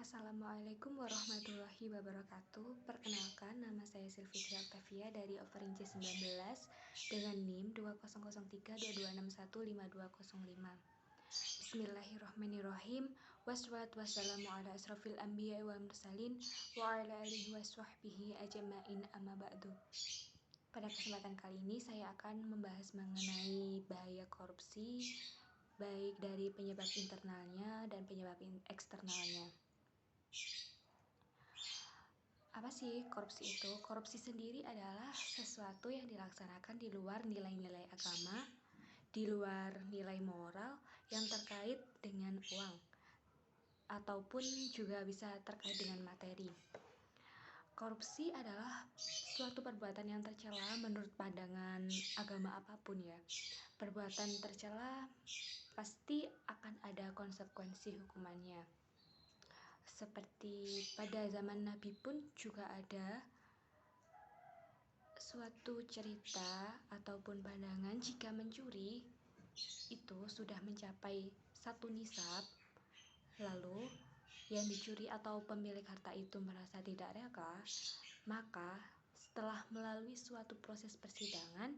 Assalamualaikum warahmatullahi wabarakatuh. Perkenalkan, nama saya Sylvia Octavia dari Offering C19 dengan NIM 200322615205. Bismillahirrahmanirrahim. Wassalatu wassalamu ala asrofil anbiya wal mursalin wa ala alihi waswahbihi ajma'in amma ba'du. Pada kesempatan kali ini saya akan membahas mengenai bahaya korupsi, baik dari penyebab internalnya dan penyebab eksternalnya. Apa sih korupsi itu? Korupsi sendiri adalah sesuatu yang dilaksanakan di luar nilai-nilai agama, di luar nilai moral yang terkait dengan uang, ataupun juga bisa terkait dengan materi. Korupsi adalah suatu perbuatan yang tercela menurut pandangan agama apapun ya. Perbuatan tercela pasti akan ada konsekuensi hukumannya. Seperti pada zaman Nabi pun juga ada suatu cerita ataupun pandangan jika mencuri itu sudah mencapai 1 nisab, lalu yang dicuri atau pemilik harta itu merasa tidak rela, maka setelah melalui suatu proses persidangan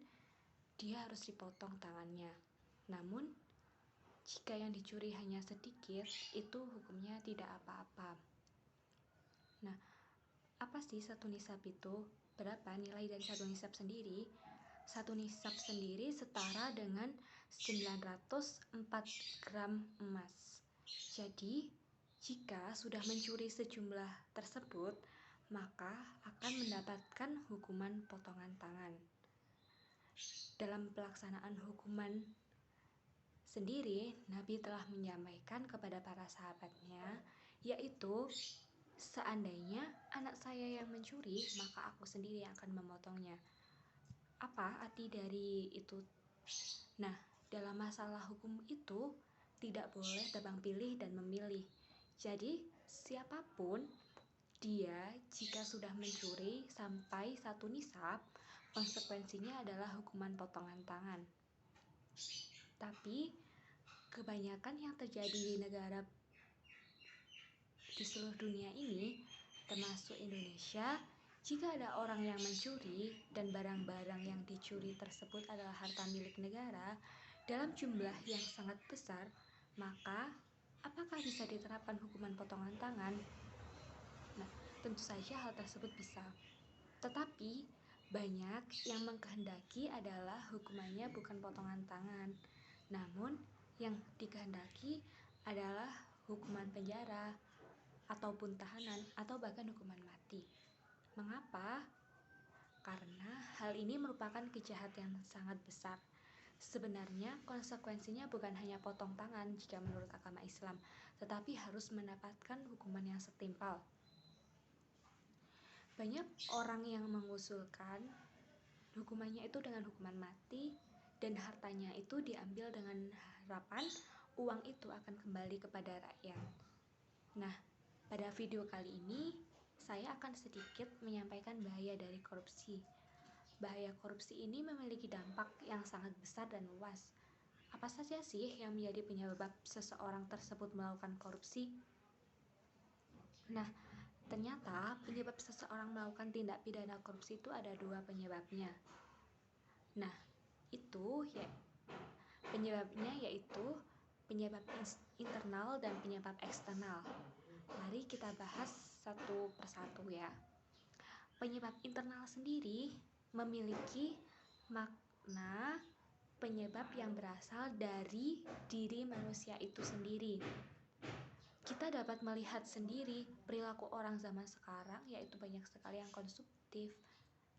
dia harus dipotong tangannya. Namun jika yang dicuri hanya sedikit, itu hukumnya tidak apa-apa. Nah, apa sih 1 nisab itu? Berapa nilai dari 1 nisab sendiri? 1 nisab sendiri setara dengan 904 gram emas. Jadi, jika sudah mencuri sejumlah tersebut, maka akan mendapatkan hukuman potongan tangan. Dalam pelaksanaan hukuman sendiri, Nabi telah menyampaikan kepada para sahabatnya, yaitu seandainya anak saya yang mencuri, maka aku sendiri yang akan memotongnya. Apa arti dari itu? Nah, dalam masalah hukum itu tidak boleh tebang pilih dan memilih. Jadi, siapapun dia jika sudah mencuri sampai 1 nisab, konsekuensinya adalah hukuman potongan tangan. Tapi kebanyakan yang terjadi di negara di seluruh dunia ini, termasuk Indonesia, jika ada orang yang mencuri dan barang-barang yang dicuri tersebut adalah harta milik negara dalam jumlah yang sangat besar, maka apakah bisa diterapkan hukuman potongan tangan? Nah, tentu saja hal tersebut bisa. Tetapi banyak yang mengkehendaki adalah hukumannya bukan potongan tangan, namun yang dikehendaki adalah hukuman penjara ataupun tahanan atau bahkan hukuman mati. Mengapa? Karena hal ini merupakan kejahatan yang sangat besar. Sebenarnya konsekuensinya bukan hanya potong tangan jika menurut agama Islam, tetapi harus mendapatkan hukuman yang setimpal. Banyak orang yang mengusulkan hukumannya itu dengan hukuman mati dan hartanya itu diambil dengan harapan uang itu akan kembali kepada rakyat. Nah, pada video kali ini saya akan sedikit menyampaikan bahaya dari korupsi. Bahaya korupsi ini memiliki dampak yang sangat besar dan luas. Apa saja sih yang menjadi penyebab seseorang tersebut melakukan korupsi? Nah, ternyata penyebab seseorang melakukan tindak pidana korupsi itu ada 2 penyebabnya. Nah, itu ya penyebabnya yaitu penyebab internal dan penyebab eksternal. Mari kita bahas satu persatu ya. Penyebab internal sendiri memiliki makna penyebab yang berasal dari diri manusia itu sendiri. Kita dapat melihat sendiri perilaku orang zaman sekarang, yaitu banyak sekali yang konsumtif.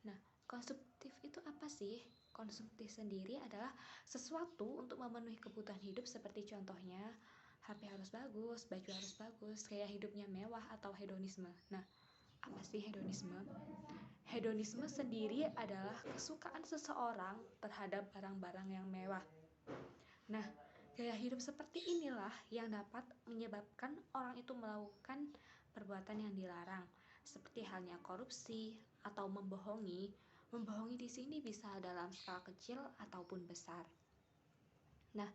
Nah, konsumtif itu apa sih? Konsumtif sendiri adalah sesuatu untuk memenuhi kebutuhan hidup, seperti contohnya HP harus bagus, baju harus bagus, gaya hidupnya mewah atau hedonisme. Nah, apa sih hedonisme? Hedonisme sendiri adalah kesukaan seseorang terhadap barang-barang yang mewah. Nah, gaya hidup seperti inilah yang dapat menyebabkan orang itu melakukan perbuatan yang dilarang, seperti halnya korupsi atau membohongi. Membohongi di sini bisa dalam skala kecil ataupun besar. Nah,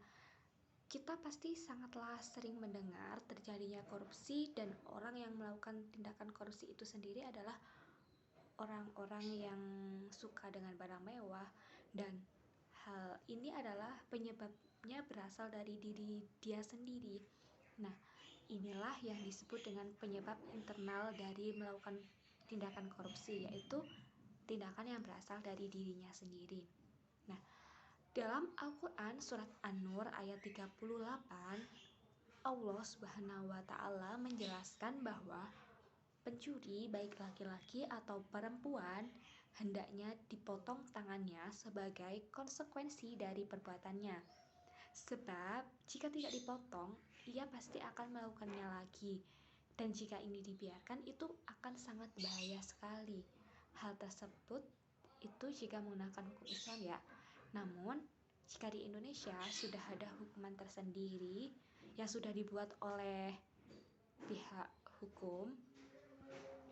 Kita pasti sangatlah sering mendengar terjadinya korupsi, dan orang yang melakukan tindakan korupsi itu sendiri adalah orang-orang yang suka dengan barang mewah, dan hal ini adalah penyebabnya berasal dari diri dia sendiri. Nah, inilah yang disebut dengan penyebab internal dari melakukan tindakan korupsi, yaitu tindakan yang berasal dari dirinya sendiri. Nah, dalam Al-Quran surat An-Nur ayat 38, Allah Subhanahu wa Ta'ala menjelaskan bahwa pencuri, baik laki-laki atau perempuan, hendaknya dipotong tangannya sebagai konsekuensi dari perbuatannya. Sebab jika tidak dipotong, ia pasti akan melakukannya lagi. Dan jika ini dibiarkan, itu akan sangat bahaya sekali. Hal tersebut itu jika menggunakan hukum Islam ya. Namun, jika di Indonesia sudah ada hukuman tersendiri yang sudah dibuat oleh pihak hukum.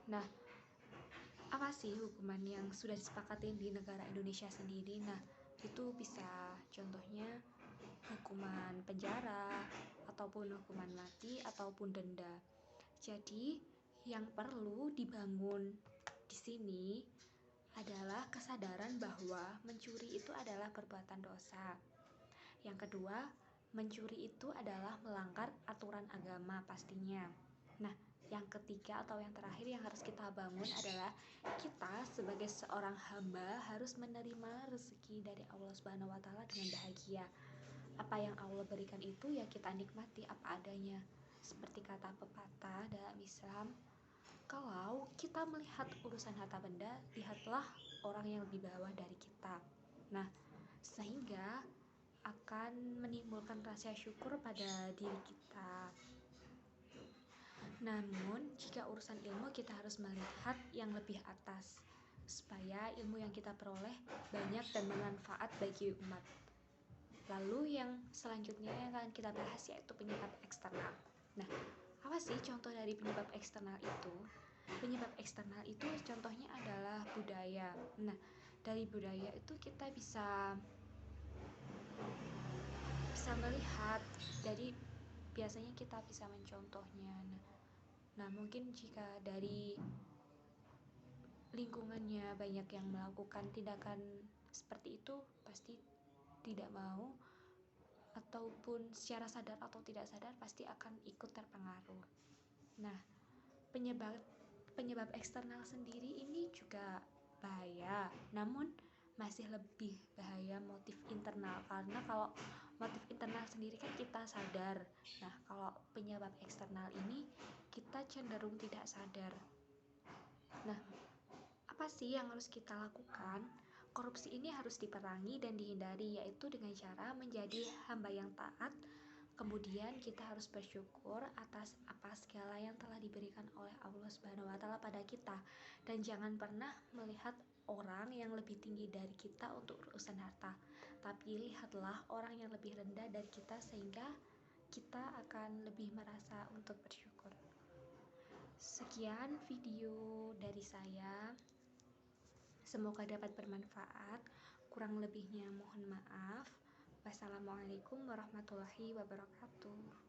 Nah, apa sih hukuman yang sudah disepakati di negara Indonesia sendiri? Nah, itu bisa contohnya hukuman penjara, ataupun hukuman mati, ataupun denda. Jadi, yang perlu dibangun di sini adalah kesadaran bahwa mencuri itu adalah perbuatan dosa. Yang kedua, mencuri itu adalah melanggar aturan agama pastinya. Nah, yang ketiga atau yang terakhir yang harus kita bangun adalah kita sebagai seorang hamba harus menerima rezeki dari Allah Subhanahu wa Ta'ala dengan bahagia. Apa yang Allah berikan itu ya kita nikmati apa adanya. Seperti kata pepatah dalam Islam, kalau kita melihat urusan harta benda, lihatlah orang yang lebih bawah dari kita. Nah, sehingga akan menimbulkan rasa syukur pada diri kita. Namun, jika urusan ilmu, kita harus melihat yang lebih atas, supaya ilmu yang kita peroleh banyak dan bermanfaat bagi umat. Lalu yang selanjutnya yang akan kita bahas yaitu penyebab eksternal. Nah, apa sih contoh dari penyebab eksternal itu? Penyebab eksternal itu contohnya adalah budaya. Nah, dari budaya itu kita bisa melihat, jadi biasanya kita bisa mencontohnya. Nah, mungkin jika dari lingkungannya banyak yang melakukan tindakan seperti itu, pasti tidak mau, ataupun secara sadar atau tidak sadar pasti akan ikut terpengaruh. Nah, penyebab eksternal sendiri ini juga bahaya, namun masih lebih bahaya motif internal, karena kalau motif internal sendiri kan kita sadar. Nah, kalau penyebab eksternal ini kita cenderung tidak sadar. Nah, apa sih yang harus kita lakukan? Korupsi ini harus diperangi dan dihindari, yaitu dengan cara menjadi hamba yang taat. Kemudian kita harus bersyukur atas apa segala yang telah diberikan oleh Allah Subhanahu wa Ta'ala pada kita, dan jangan pernah melihat orang yang lebih tinggi dari kita untuk urusan harta, tapi lihatlah orang yang lebih rendah dari kita, sehingga kita akan lebih merasa untuk bersyukur. Sekian video dari saya, semoga dapat bermanfaat. Kurang lebihnya mohon maaf. Wassalamualaikum warahmatullahi wabarakatuh.